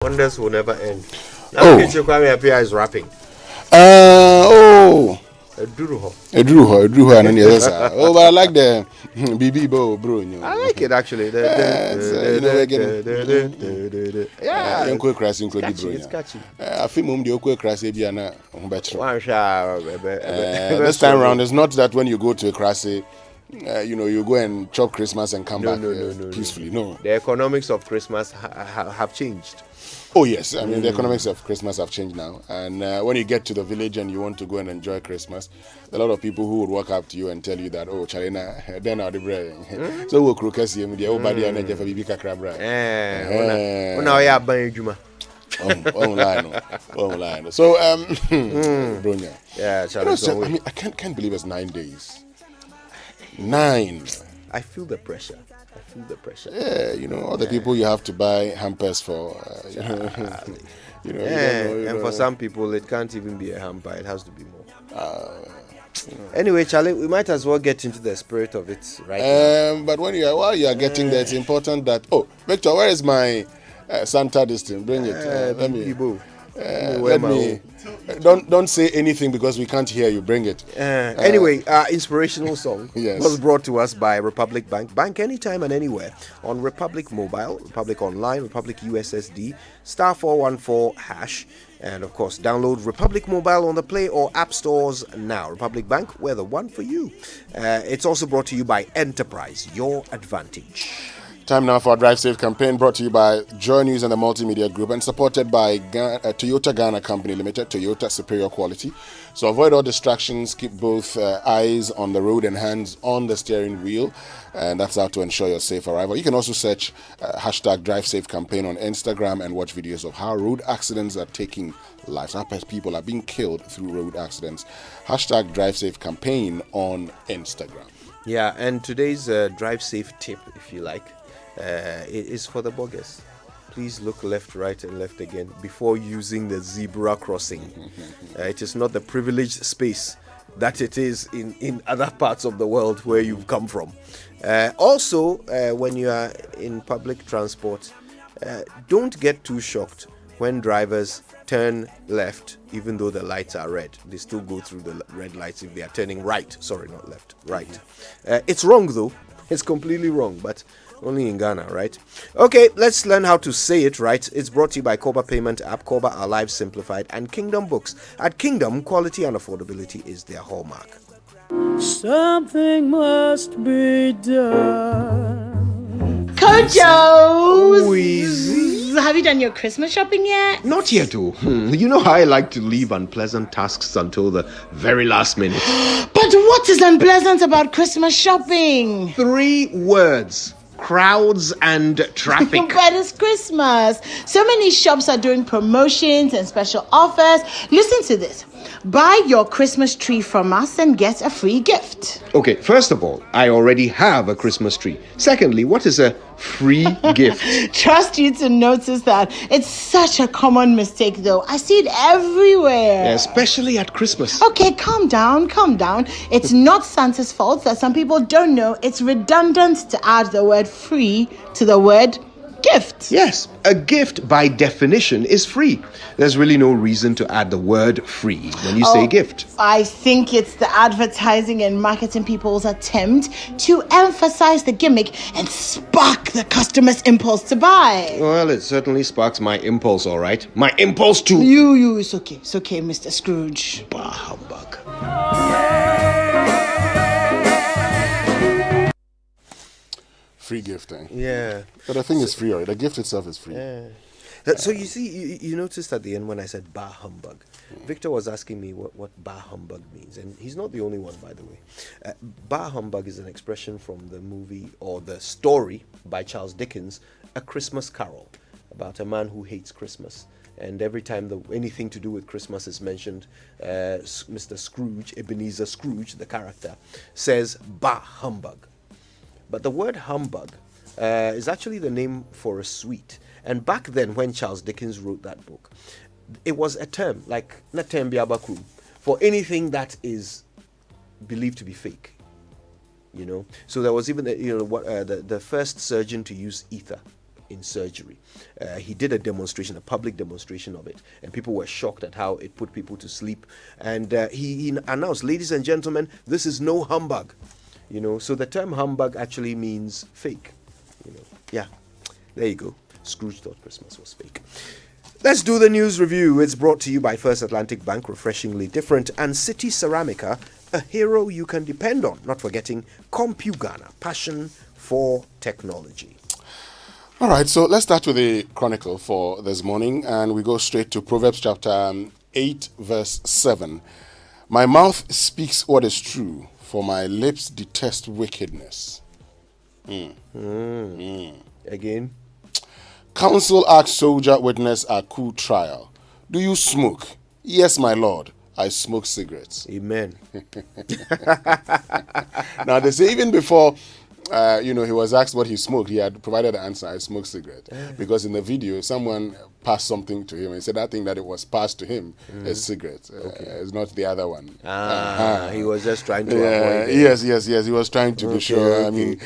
Wonders will never end. Now, Kwame Appiah is rapping. Edruho, and then the other side. Oh, but I like the BB Bo, bro. I like it actually. Yeah, Uncle Crass included, bro. It's catchy. I feel the Uncle Crass Ebiana. This time around, it's not that when you go to a Crass, you go and chop Christmas and come back peacefully. No. The economics of Christmas have changed. Oh yes, I mean the economics of Christmas have changed now, and when you get to the village and you want to go and enjoy Christmas, a lot of people who would walk up to you and tell you that, oh, Charina, then are the bread. So we'll cook us the old body and Jeff Bibica Crabra. Online. So Bronya. Yeah, I mean I can't believe it's 9 days. 9. I feel the pressure. Yeah, all the people you have to buy hampers for. And for some people, it can't even be a hamper; it has to be more. Anyway, Charlie, we might as well get into the spirit of it, right? But while you are getting there, it's important that. Oh, Victor, where is my Santa distinct? Bring it. Let me. Don't say anything because we can't hear you. Bring it. Anyway, inspirational song yes. was brought to us by Republic Bank. Bank anytime and anywhere on Republic Mobile, Republic Online, Republic USSD, *414#, and of course download Republic Mobile on the Play or App Stores now. Republic Bank, we're the one for you. It's also brought to you by Enterprise, your advantage. Time now for our Drive Safe campaign, brought to you by Joy News and the Multimedia Group and supported by Toyota Ghana Company Limited, Toyota Superior Quality. So avoid all distractions, keep both eyes on the road and hands on the steering wheel, and that's how to ensure your safe arrival. You can also search hashtag Drive Safe campaign on Instagram and watch videos of how road accidents are taking lives. How people are being killed through road accidents. Hashtag Drive Safe campaign on Instagram. Yeah, and today's Drive Safe tip, if you like, it is for the boggers. Please look left, right, and left again before using the zebra crossing. It is not the privileged space that it is in other parts of the world where you've come from. Also, when you are in public transport, don't get too shocked when drivers turn left, even though the lights are red. They still go through the red lights if they are turning right. Sorry, not left, right. It's wrong though. It's completely wrong, but only in Ghana, right? Okay, let's learn how to say it right. It's brought to you by Koba Payment App, Koba Our Lives Simplified, and Kingdom Books. At Kingdom, quality and affordability is their hallmark. Something must be done. Kojos! Have you done your Christmas shopping yet? Not yet, oh. You know how I like to leave unpleasant tasks until the very last minute. But what is unpleasant about Christmas shopping? 3 words. Crowds and traffic. But it's Christmas. So many shops are doing promotions and special offers. Listen to this. Buy your Christmas tree from us and get a free gift. Okay, first of all, I already have a Christmas tree. Secondly, what is a free gift? Trust you to notice that. It's such a common mistake, though. I see it everywhere. Yeah, especially at Christmas. Okay, calm down. It's not Santa's fault that some people don't know it's redundant to add the word free to the word gift. Yes, a gift by definition is free. There's really no reason to add the word free when you say gift. I think it's the advertising and marketing people's attempt to emphasize the gimmick and spark the customer's impulse to buy. Well, it certainly sparks my impulse, all right. My impulse to... It's okay, Mr. Scrooge. Bah, humbug. Free gift, eh? Yeah. But the thing is free, right? The gift itself is free. Yeah. So you see, you noticed at the end when I said bah humbug, Victor was asking me what bah humbug means, and he's not the only one, by the way. Bah humbug is an expression from the movie or the story by Charles Dickens, A Christmas Carol, about a man who hates Christmas. And every time anything to do with Christmas is mentioned, Mr. Scrooge, Ebenezer Scrooge, the character, says bah humbug. But the word humbug is actually the name for a sweet. And back then, when Charles Dickens wrote that book, it was a term, like natem biabakum, for anything that is believed to be fake. So there was even the first surgeon to use ether in surgery. He did a demonstration, a public demonstration of it, and people were shocked at how it put people to sleep. And he announced, ladies and gentlemen, this is no humbug. So the term humbug actually means fake. Yeah, there you go. Scrooge thought Christmas was fake. Let's do the news review. It's brought to you by First Atlantic Bank, refreshingly different, and City Ceramica, a hero you can depend on. Not forgetting CompuGhana, passion for technology. All right, so let's start with the Chronicle for this morning, and we go straight to Proverbs chapter 8, verse 7. My mouth speaks what is true, for my lips detest wickedness. Again? Counsel asks soldier witness at coup trial. Do you smoke? Yes, my lord. I smoke cigarettes. Amen. Now, they say even before, he was asked what he smoked, he had provided an answer, I smoke cigarettes. Because in the video, someone passed something to him and he said that thing that it was passed to him is cigarettes. It's not the other one. He was just trying to avoid it. Yes. He was trying to be sure. Okay.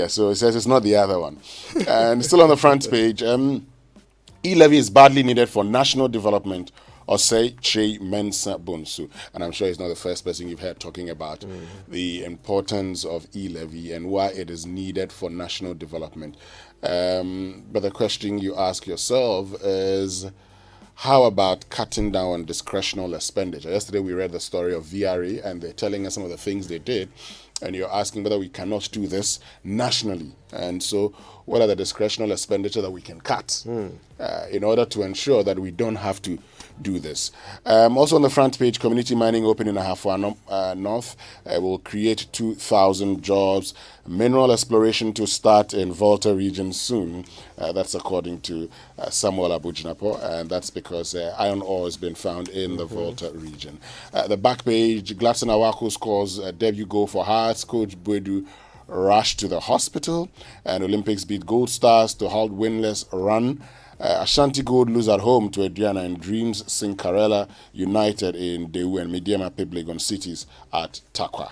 So it says it's not the other one. And still on the front page, e-levy is badly needed for national development, or say Che Mensa Bonsu. And I'm sure he's not the first person you've heard talking about the importance of e-levy and why it is needed for national development. But the question you ask yourself is, how about cutting down on discretional expenditure? Yesterday we read the story of VRA and they're telling us some of the things they did. And you're asking whether we cannot do this nationally. And so what are the discretional expenditure that we can cut in order to ensure that we don't have to do this? Also on the front page, community mining opening in Ahafua North will create 2,000 jobs. Mineral exploration to start in Volta region soon. That's according to Samuel Abujinapo, and that's because iron ore has been found in the Volta region. The back page, Gladson Awako scores a debut goal for Hearts. Coach Bwedu rushed to the hospital, and Olympics beat Gold Stars to halt winless run. Ashanti Gold lose at home to Adriana, and Dreams Cincarella United in Dewu and Mediama Piblegon cities at Takwa.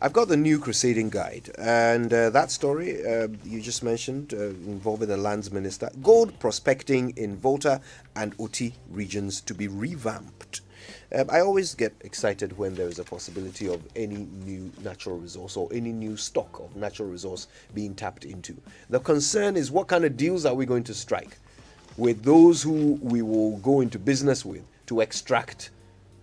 I've got the new Crusading guide, and that story you just mentioned involving the lands minister. Gold prospecting in Volta and Oti regions to be revamped. I always get excited when there is a possibility of any new natural resource or any new stock of natural resource being tapped into. The concern is, what kind of deals are we going to strike with those who we will go into business with to extract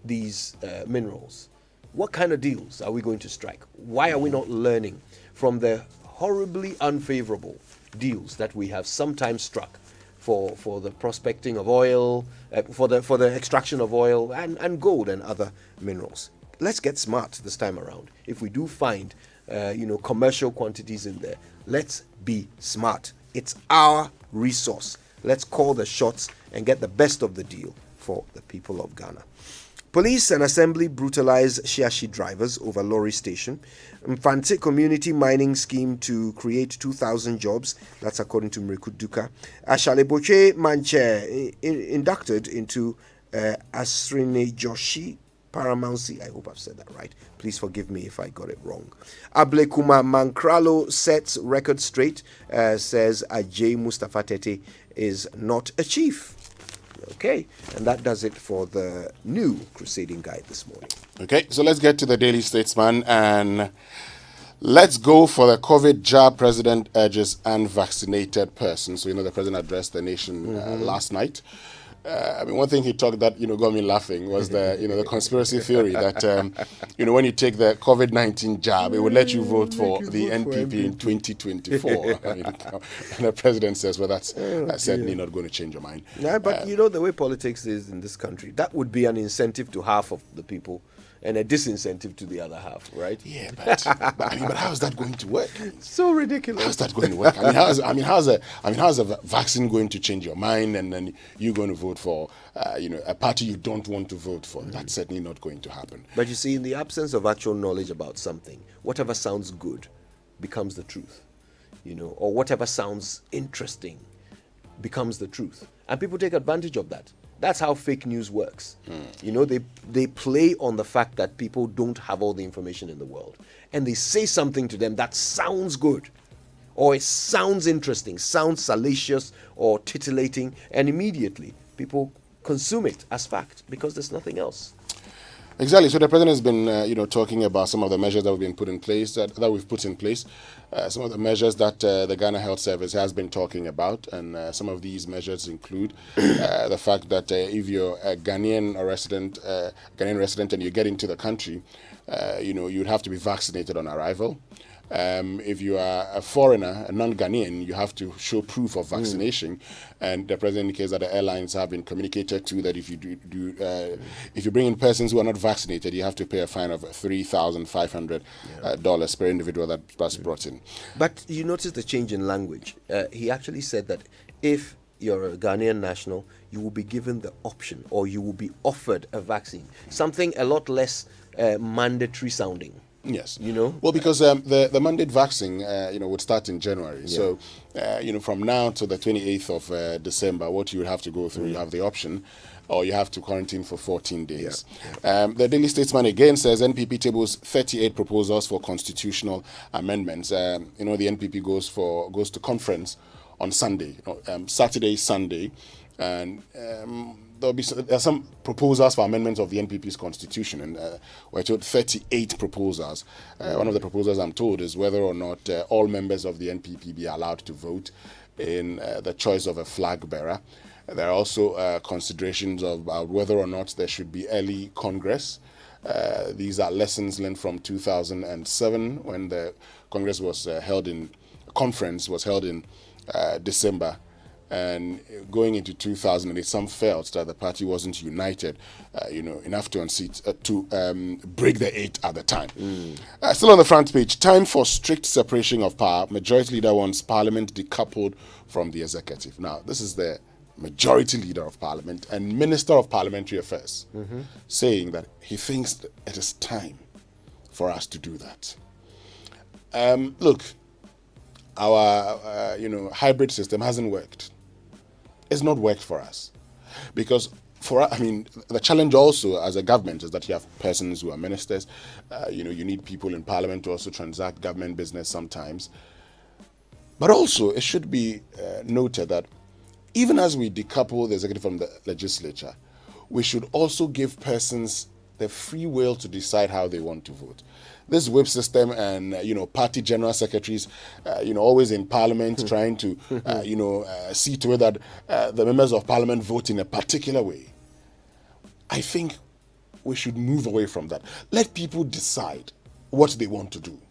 these minerals? What kind of deals are we going to strike? Why are we not learning from the horribly unfavorable deals that we have sometimes struck for the prospecting of oil, for the extraction of oil and gold and other minerals? Let's get smart this time around. If we do find commercial quantities in there, let's be smart. It's our resource. Let's call the shots and get the best of the deal for the people of Ghana. Police and assembly brutalize Shiashi drivers over lorry station. Mfante community mining scheme to create 2,000 jobs. That's according to Mriku Duka. Ashaleboche Manche inducted into Asrine Joshi Paramountcy. I hope I've said that right. Please forgive me if I got it wrong. Ablekuma Mankralo sets record straight. Says Ajay Mustafa Tete is not a chief. Okay, and that does it for the new Crusading guide this morning. Okay, so let's get to the Daily Statesman and let's go for the COVID jab. President urges unvaccinated persons. So, the president addressed the nation last night. One thing he talked that, got me laughing was the conspiracy theory that, when you take the COVID-19 jab, it would let you vote for the NPP in 2024. And the president says, well, that's certainly not going to change your mind. Yeah, but the way politics is in this country, that would be an incentive to half of the people and a disincentive to the other half, right? Yeah, but how is that going to work? So ridiculous. How's that going to work? How's a vaccine going to change your mind, and then you're going to vote for a party you don't want to vote for? That's certainly not going to happen. But you see, in the absence of actual knowledge about something, whatever sounds good becomes the truth, or whatever sounds interesting becomes the truth, and people take advantage of that. That's how fake news works. They play on the fact that people don't have all the information in the world, and they say something to them that sounds good, or it sounds interesting, sounds salacious or titillating, and immediately people consume it as fact because there's nothing else. Exactly. So the president has been, talking about some of the measures that have been put in place, that we've put in place, some of the measures that the Ghana Health Service has been talking about, and some of these measures include the fact that if you're a Ghanaian resident, and you get into the country, you'd have to be vaccinated on arrival. If you are a foreigner, a non-Ghanaian, you have to show proof of vaccination. And the president indicates that the airlines have been communicated to that if you if you bring in persons who are not vaccinated, you have to pay a fine of $3,500 per individual that's brought in. But you notice the change in language. He actually said that if you're a Ghanaian national, you will be given the option, or you will be offered a vaccine, something a lot less mandatory sounding. Yes. Well, because the mandate vaccine, would start in January. Yeah. So, from now to the 28th of December, what you would have to go through, you have the option, or you have to quarantine for 14 days. Yeah. The Daily Statesman again says NPP tables 38 proposals for constitutional amendments. The NPP goes to conference on Sunday, Saturday, Sunday, and there are some proposals for amendments of the NPP's constitution, and we're told 38 proposals. One of the proposals I'm told is whether or not all members of the NPP be allowed to vote in the choice of a flag bearer. There are also considerations of whether or not there should be early Congress. These are lessons learned from 2007 when the conference was held in December. And going into 2008, some felt that the party wasn't united, enough to unseat to break the 8 at the time. Still on the front page, time for strict separation of power. Majority leader wants Parliament decoupled from the executive. Now, this is the Majority Leader of Parliament and Minister of Parliamentary Affairs saying that he thinks that it is time for us to do that. Look, our hybrid system hasn't worked. It's not worked for us, because the challenge also as a government is that you have persons who are ministers. You need people in Parliament to also transact government business sometimes. But also, it should be noted that even as we decouple the executive from the legislature, we should also give persons the free will to decide how they want to vote. This whip system and, party general secretaries, always in Parliament trying to, see to it that the members of Parliament vote in a particular way. I think we should move away from that. Let people decide what they want to do.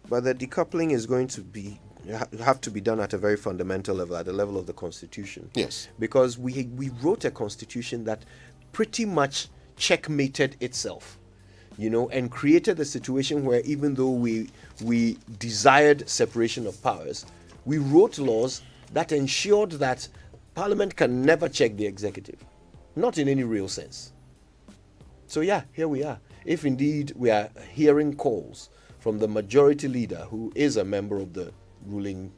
But the decoupling is going to have to be done at a very fundamental level, at the level of the Constitution. Yes. Because we wrote a Constitution that pretty much checkmated itself. And created a situation where even though we desired separation of powers, we wrote laws that ensured that Parliament can never check the executive, not in any real sense. So yeah, here we are. If indeed we are hearing calls from the Majority Leader, who is a member of the ruling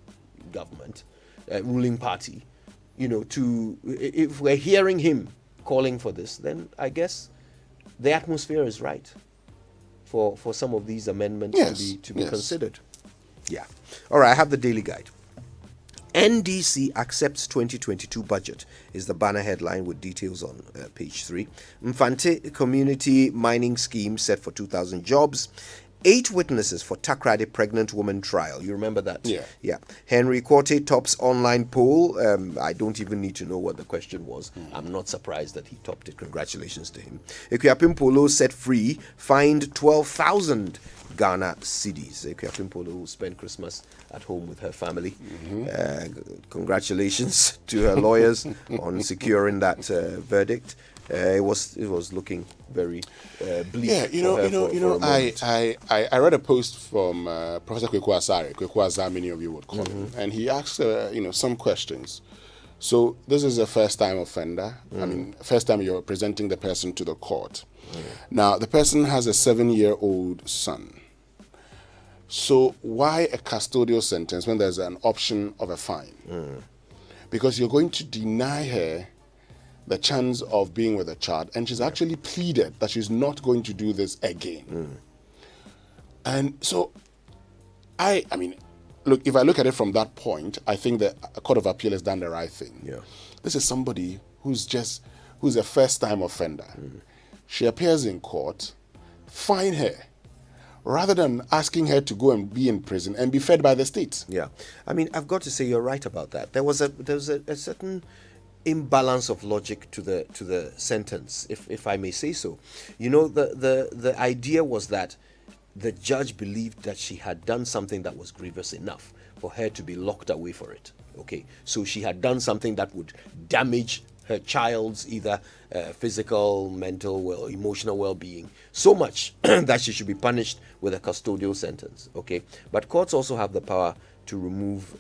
government, ruling party, if we're hearing him calling for this, then I guess the atmosphere is right for some of these amendments to be considered. Yeah. All right, I have the Daily Guide. NDC accepts 2022 budget is the banner headline with details on page 3. Mfante community mining scheme set for 2,000 jobs. 8 witnesses for Takrady pregnant woman trial. You remember that? Yeah. Henry Quarte tops online poll. I don't even need to know what the question was. I'm not surprised that he topped it. Congratulations to him. Ekuapim Polo set free. Fined 12,000 Ghana cedis. Ekuapim Polo will spend Christmas at home with her family. Congratulations to her lawyers on securing that verdict. It was looking very bleak. Yeah, I read a post from Professor Kweku Asare, Kweku Azar, many of you would call him, and he asked some questions. So this is a first-time offender. First time you're presenting the person to the court. Now the person has a 7-year-old son. So why a custodial sentence when there's an option of a fine? Because you're going to deny her the chance of being with a child, and she's actually pleaded that she's not going to do this again. And so, I look, if I look at it from that point, I think that a court of appeal has done the right thing. Yeah. This is somebody who's a first-time offender. She appears in court, fine her, rather than asking her to go and be in prison and be fed by the state. Yeah, I mean, I've got to say you're right about that. There was a certain imbalance of logic to the sentence, if I may say so. You know, the idea was that the judge believed that she had done something that was grievous enough for her to be locked away for it. Okay, so she had done something that would damage her child's either physical, mental, or emotional well-being so much that she should be punished with a custodial sentence. Okay, but courts also have the power to remove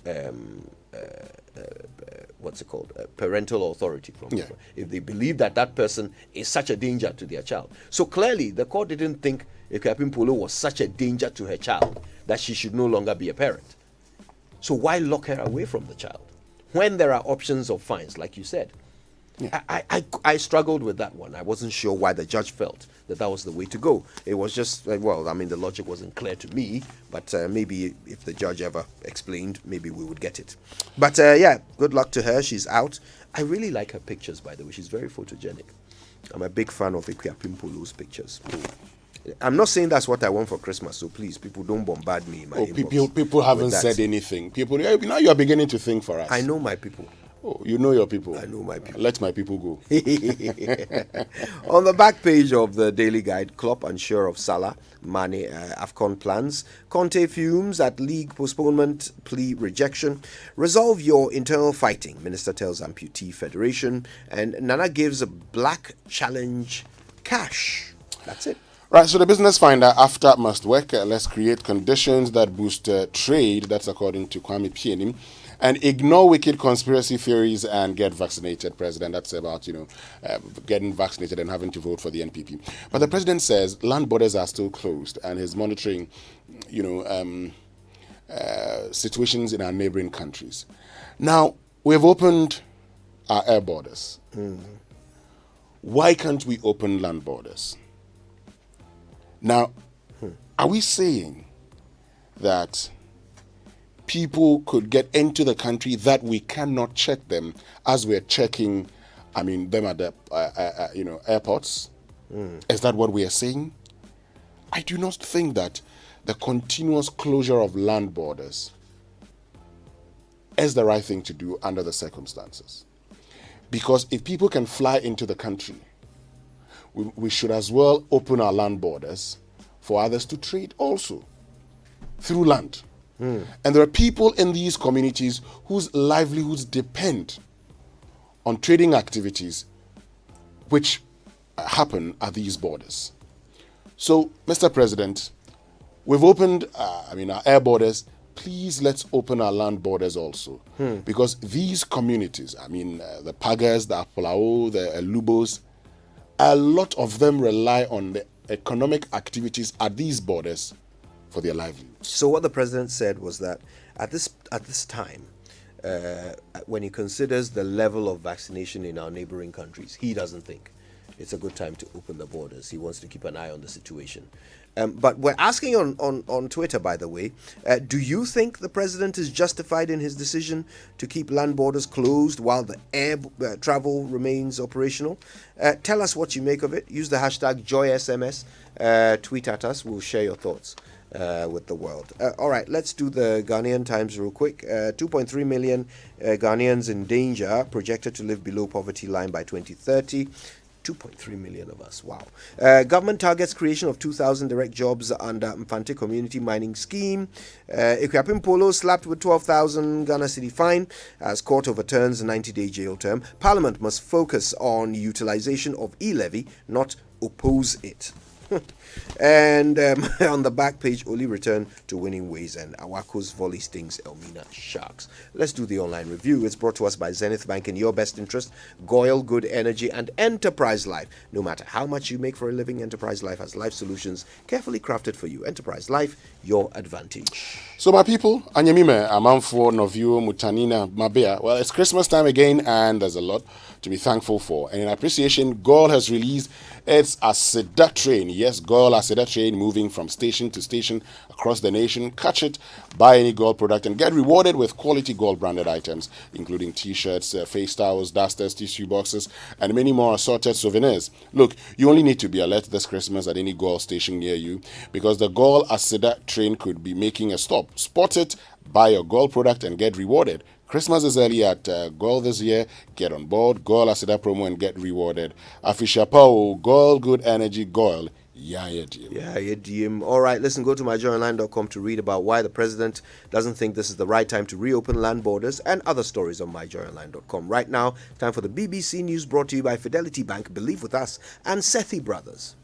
parental authority from them if they believe that that person is such a danger to their child. So clearly, the court didn't think Ekuapim Polo was such a danger to her child that she should no longer be a parent. So why lock her away from the child when there are options of fines, like you said? Yeah. I struggled with that one. I wasn't sure why the judge felt that was the way to go. It was just, the logic wasn't clear to me, but maybe if the judge ever explained, maybe we would get it. But good luck to her. She's out. I really like her pictures, by the way. She's very photogenic. I'm a big fan of Ekuapim Polo's pictures. I'm not saying that's what I want for Christmas, so please, people, don't bombard me in my inbox. People haven't said anything. People, now you are beginning to think for us. I know my people. Oh, you know your people. I know my people. Let my people go. On the back page of the Daily Guide, Klopp unsure of Salah, Mane, AFCON plans. Conte fumes at league postponement plea rejection. Resolve your internal fighting, Minister tells Amputee Federation. And Nana gives a black challenge cash. That's it. Right, so the business finder, after must work, let's create conditions that boost trade, that's according to Kwame Pienim, and ignore wicked conspiracy theories and get vaccinated, President. That's about, getting vaccinated and having to vote for the NPP. But the President says land borders are still closed and he's monitoring, situations in our neighboring countries. Now, we've opened our air borders. Why can't we open land borders? Now, are we saying that people could get into the country that we cannot check them as we're checking, them at the, airports? Is that what we are saying? I do not think that the continuous closure of land borders is the right thing to do under the circumstances. Because if people can fly into the country, we should as well open our land borders for others to trade also through land. And there are people in these communities whose livelihoods depend on trading activities which happen at these borders. So, Mr. President, we've opened our air borders. Please let's open our land borders also. Because these communities, the Pagas, the Apolao, the Lubos, a lot of them rely on the economic activities at these borders for their livelihood. So what the president said was that at this time, when he considers the level of vaccination in our neighboring countries, he doesn't think it's a good time to open the borders. He wants to keep an eye on the situation. But we're asking on Twitter, by the way, do you think the president is justified in his decision to keep land borders closed while the air travel remains operational? Tell us what you make of it. Use the hashtag JoySMS. Tweet at us. We'll share your thoughts with the world. All right, let's do the Ghanaian Times real quick. 2.3 million Ghanaians in danger, projected to live below poverty line by 2030. 2.3 million of us. Wow. Government targets creation of 2,000 direct jobs under Mfante Community Mining Scheme. Ekuapim Polo slapped with 12,000 Ghana cedi fine as court overturns a 90-day jail term. Parliament must focus on utilization of e-levy, not oppose it. And on the back page, Oli returned to winning ways and Awako's volley stings Elmina Sharks. Let's do the online review. It's brought to us by Zenith Bank in your best interest, Goyle Good Energy and Enterprise Life. No matter how much you make for a living, Enterprise Life has life solutions carefully crafted for you. Enterprise Life, your advantage. So my people, Anyamime, Amanfo, Novio, Mutanina, Mabea. Well, it's Christmas time again and there's a lot to be thankful for. And in appreciation, GOIL has released its Aseda train. Yes, GOIL Aseda train, moving from station to station across the nation. Catch it, buy any GOIL product, and get rewarded with quality GOIL branded items, including t-shirts, face towels, dusters, tissue boxes, and many more assorted souvenirs. Look, you only need to be alert this Christmas at any GOIL station near you, because the GOIL Aseda train could be making a stop. Spot it, buy your GOIL product, and get rewarded. Christmas is early at GOIL this year. Get on board, GOIL Aseda promo, and get rewarded. Afishapao, GOIL Good Energy, GOIL. Yeah, DM. All right, listen, go to myjoyonline.com to read about why the president doesn't think this is the right time to reopen land borders and other stories on myjoyonline.com. Right now, time for the BBC News, brought to you by Fidelity Bank, Believe With Us, and Sethi Brothers.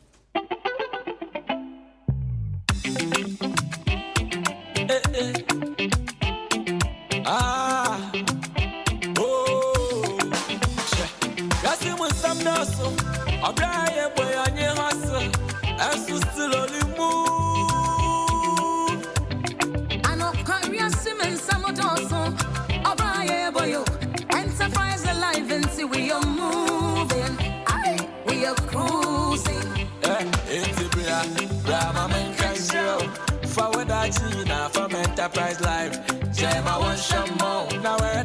Enterprise alive and see we are moving. We are cruising. Forward China from Enterprise Live. Jam, I want some more. Now where